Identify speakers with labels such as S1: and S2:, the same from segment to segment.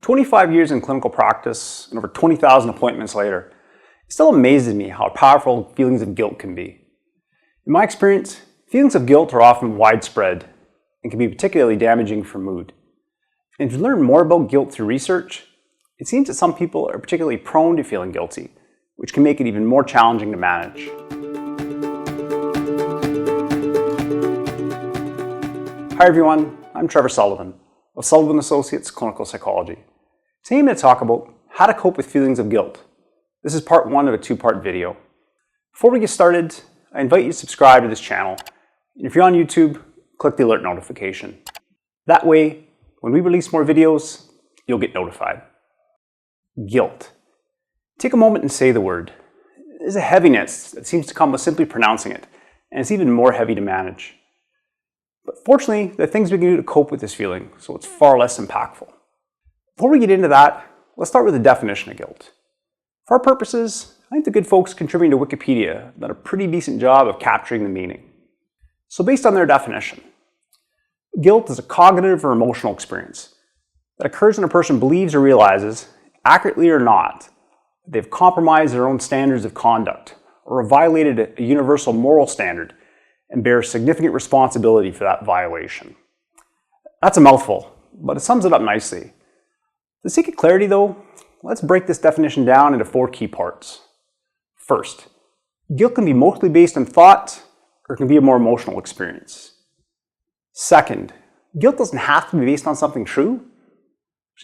S1: 25 years in clinical practice and over 20,000 appointments later, it still amazes me how powerful feelings of guilt can be. In my experience, feelings of guilt are often widespread and can be particularly damaging for mood. And to learn more about guilt through research, it seems that some people are particularly prone to feeling guilty, which can make it even more challenging to manage. Hi everyone, I'm Trevor Sullivan of Sullivan Associates Clinical Psychology. Today I'm going to talk about how to cope with feelings of guilt. This is part one of a two-part video. Before we get started, I invite you to subscribe to this channel. And if you're on YouTube, click the alert notification. That way, when we release more videos, you'll get notified. Guilt. Take a moment and say the word. There's a heaviness that seems to come with simply pronouncing it, and it's even more heavy to manage. But fortunately, there are things we can do to cope with this feeling, so it's far less impactful. Before we get into that, let's start with the definition of guilt. For our purposes, I think the good folks contributing to Wikipedia have done a pretty decent job of capturing the meaning. So based on their definition, guilt is a cognitive or emotional experience that occurs when a person believes or realizes, accurately or not, that they've compromised their own standards of conduct or have violated a universal moral standard and bear significant responsibility for that violation. That's a mouthful, but it sums it up nicely. For the sake of clarity though, let's break this definition down into four key parts. First, guilt can be mostly based on thought or it can be a more emotional experience. Second, guilt doesn't have to be based on something true.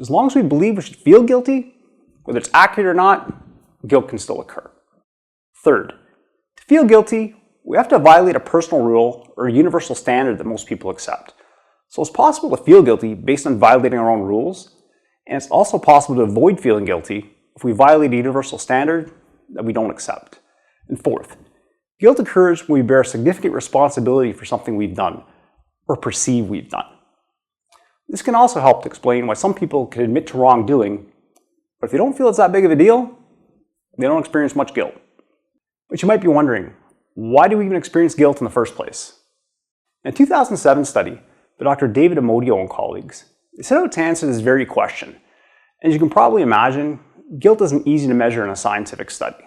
S1: As long as we believe we should feel guilty, whether it's accurate or not, guilt can still occur. Third, to feel guilty, we have to violate a personal rule or a universal standard that most people accept. So it's possible to feel guilty based on violating our own rules, and it's also possible to avoid feeling guilty if we violate a universal standard that we don't accept. And fourth, guilt occurs when we bear significant responsibility for something we've done or perceive we've done. This can also help to explain why some people can admit to wrongdoing, but if they don't feel it's that big of a deal, they don't experience much guilt. But you might be wondering, why do we even experience guilt in the first place? In a 2007 study by Dr. David Amodio and colleagues, they set out to answer this very question. And as you can probably imagine, guilt isn't easy to measure in a scientific study.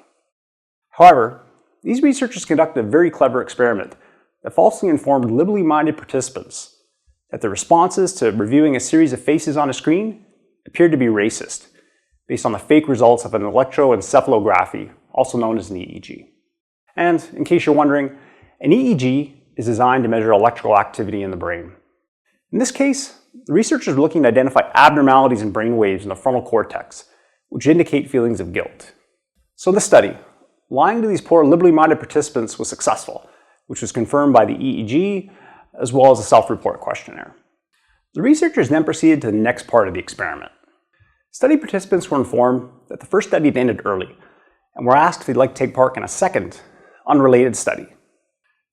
S1: However, these researchers conducted a very clever experiment that falsely informed liberally minded participants that their responses to reviewing a series of faces on a screen appeared to be racist, based on the fake results of an electroencephalography, also known as an EEG. And in case you're wondering, an EEG is designed to measure electrical activity in the brain. In this case, the researchers were looking to identify abnormalities in brain waves in the frontal cortex, which indicate feelings of guilt. So in this study, lying to these poor liberally minded participants was successful, which was confirmed by the EEG as well as a self-report questionnaire. The researchers then proceeded to the next part of the experiment. Study participants were informed that the first study had ended early and were asked if they'd like to take part in a second, unrelated study.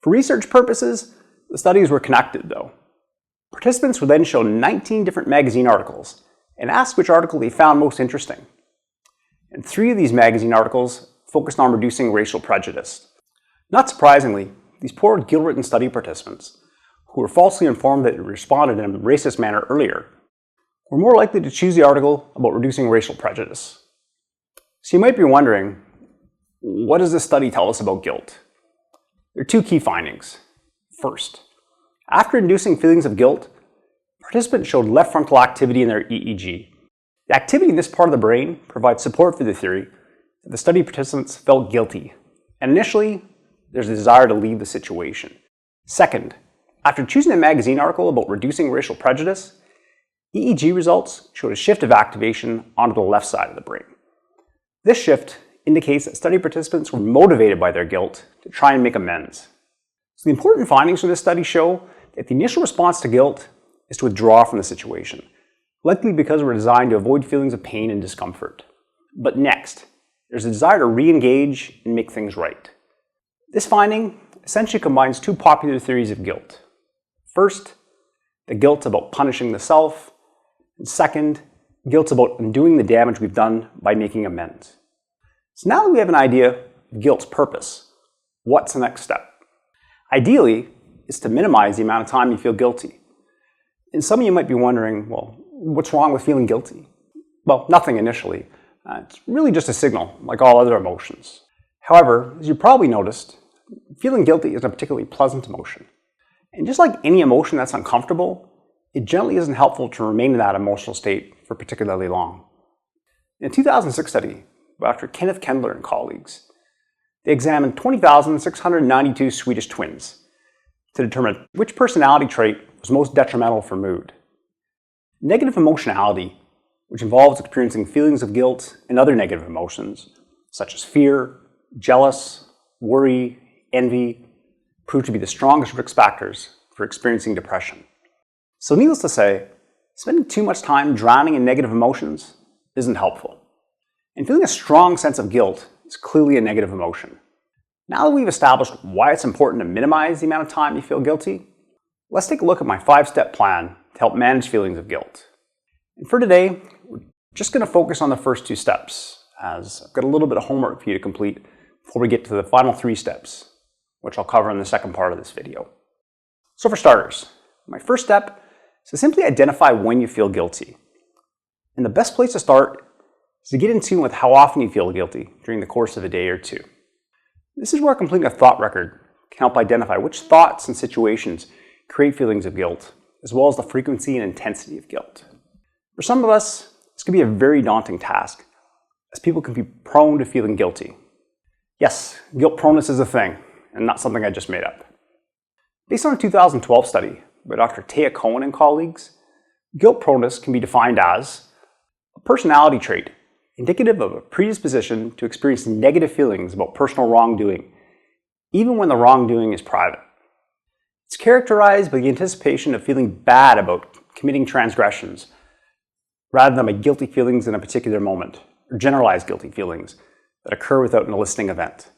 S1: For research purposes, the studies were connected though. Participants were then shown 19 different magazine articles and asked which article they found most interesting. And 3 of these magazine articles focused on reducing racial prejudice. Not surprisingly, these poor guilt-ridden study participants, who were falsely informed that they responded in a racist manner earlier, were more likely to choose the article about reducing racial prejudice. So you might be wondering, what does this study tell us about guilt? There are 2 key findings. First, after inducing feelings of guilt, participants showed left frontal activity in their EEG. The activity in this part of the brain provides support for the theory that the study participants felt guilty, and initially, there's a desire to leave the situation. Second, after choosing a magazine article about reducing racial prejudice, EEG results showed a shift of activation onto the left side of the brain. This shift indicates that study participants were motivated by their guilt to try and make amends. So the important findings from this study show that the initial response to guilt is to withdraw from the situation, likely because we're designed to avoid feelings of pain and discomfort. But next, there's a desire to re-engage and make things right. This finding essentially combines 2 popular theories of guilt. First, the guilt's about punishing the self, and second, guilt's about undoing the damage we've done by making amends. So now that we have an idea of guilt's purpose, what's the next step? Ideally, is to minimize the amount of time you feel guilty. And some of you might be wondering, well, what's wrong with feeling guilty? Well, nothing initially. It's really just a signal, like all other emotions. However, as you probably noticed, feeling guilty isn't a particularly pleasant emotion. And just like any emotion that's uncomfortable, it generally isn't helpful to remain in that emotional state for particularly long. In a 2006 study by Dr. Kenneth Kendler and colleagues, they examined 20,692 Swedish twins to determine which personality trait was most detrimental for mood. Negative emotionality, which involves experiencing feelings of guilt and other negative emotions, such as fear, jealous, worry, envy, proved to be the strongest risk factors for experiencing depression. So needless to say, spending too much time drowning in negative emotions isn't helpful. And feeling a strong sense of guilt is clearly a negative emotion. Now that we've established why it's important to minimize the amount of time you feel guilty, let's take a look at my 5-step plan to help manage feelings of guilt. And for today, we're just going to focus on the first 2 steps, as I've got a little bit of homework for you to complete before we get to the final 3 steps, which I'll cover in the second part of this video. So for starters, my first step is to simply identify when you feel guilty. And the best place to start is to get in tune with how often you feel guilty during the course of a day or 2. This is where completing a thought record can help identify which thoughts and situations create feelings of guilt, as well as the frequency and intensity of guilt. For some of us, this can be a very daunting task, as people can be prone to feeling guilty. Yes, guilt proneness is a thing, and not something I just made up. Based on a 2012 study by Dr. Taya Cohen and colleagues, guilt proneness can be defined as a personality trait indicative of a predisposition to experience negative feelings about personal wrongdoing, even when the wrongdoing is private. It's characterized by the anticipation of feeling bad about committing transgressions, rather than by guilty feelings in a particular moment, or generalized guilty feelings that occur without an eliciting event.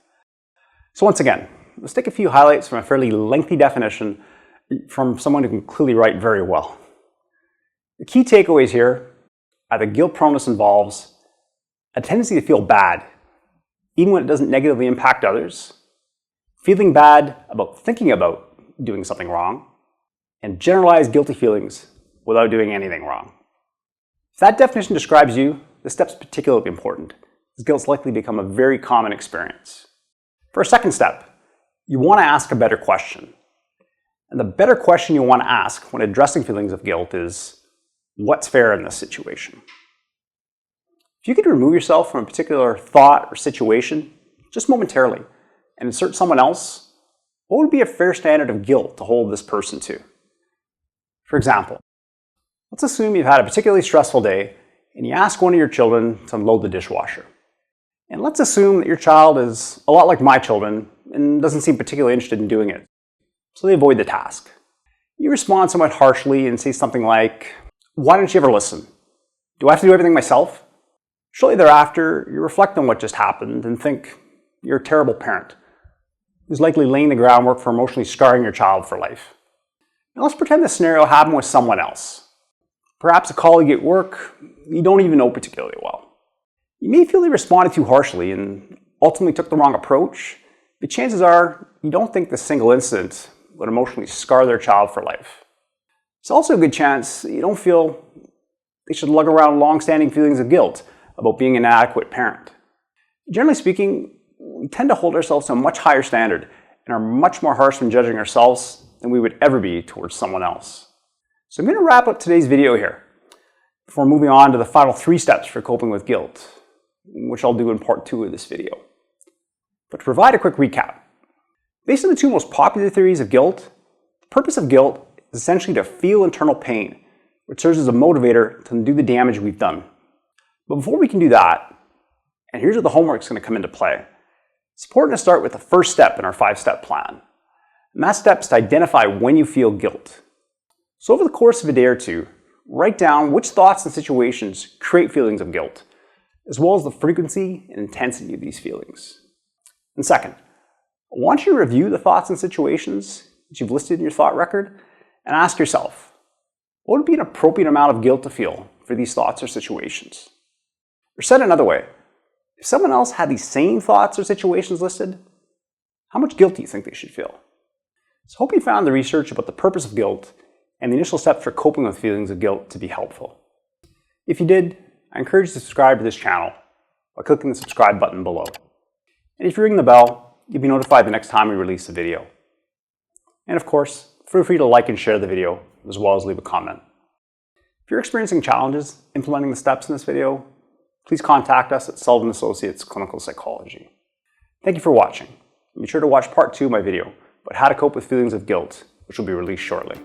S1: So once again, let's take a few highlights from a fairly lengthy definition from someone who can clearly write very well. The key takeaways here are that guilt proneness involves a tendency to feel bad, even when it doesn't negatively impact others, feeling bad about thinking about doing something wrong, and generalized guilty feelings without doing anything wrong. If that definition describes you, this step's particularly important, as guilt's likely to become a very common experience. For a second step, you want to ask a better question. And the better question you want to ask when addressing feelings of guilt is, what's fair in this situation? If you could remove yourself from a particular thought or situation, just momentarily, and insert someone else, what would be a fair standard of guilt to hold this person to? For example, let's assume you've had a particularly stressful day and you ask one of your children to unload the dishwasher. And let's assume that your child is a lot like my children and doesn't seem particularly interested in doing it, so they avoid the task. You respond somewhat harshly and say something like, "Why don't you ever listen? Do I have to do everything myself?" Shortly thereafter, you reflect on what just happened and think you're a terrible parent who's likely laying the groundwork for emotionally scarring your child for life. Now let's pretend this scenario happened with someone else. Perhaps a colleague at work you don't even know particularly well. You may feel they responded too harshly and ultimately took the wrong approach, but chances are you don't think this single incident would emotionally scar their child for life. It's also a good chance you don't feel they should lug around long-standing feelings of guilt about being an inadequate parent. Generally speaking, we tend to hold ourselves to a much higher standard and are much more harsh when judging ourselves than we would ever be towards someone else. So I'm going to wrap up today's video here before moving on to the final 3 steps for coping with guilt, which I'll do in part 2 of this video. But to provide a quick recap, based on the 2 most popular theories of guilt, the purpose of guilt is essentially to feel internal pain, which serves as a motivator to undo the damage we've done. But before we can do that, and here's where the homework is going to come into play, it's important to start with the first step in our 5-step plan. And that step is to identify when you feel guilt. So over the course of a day or 2, write down which thoughts and situations create feelings of guilt, as well as the frequency and intensity of these feelings. And second, I want you to review the thoughts and situations that you've listed in your thought record and ask yourself, what would be an appropriate amount of guilt to feel for these thoughts or situations? Or said another way, if someone else had these same thoughts or situations listed, how much guilt do you think they should feel? So I hope you found the research about the purpose of guilt and the initial steps for coping with feelings of guilt to be helpful. If you did, I encourage you to subscribe to this channel by clicking the subscribe button below. And if you ring the bell, you'll be notified the next time we release a video. And of course, feel free to like and share the video, as well as leave a comment. If you're experiencing challenges implementing the steps in this video, please contact us at Sullivan Associates Clinical Psychology. Thank you for watching. Be sure to watch part 2 of my video about how to cope with feelings of guilt, which will be released shortly.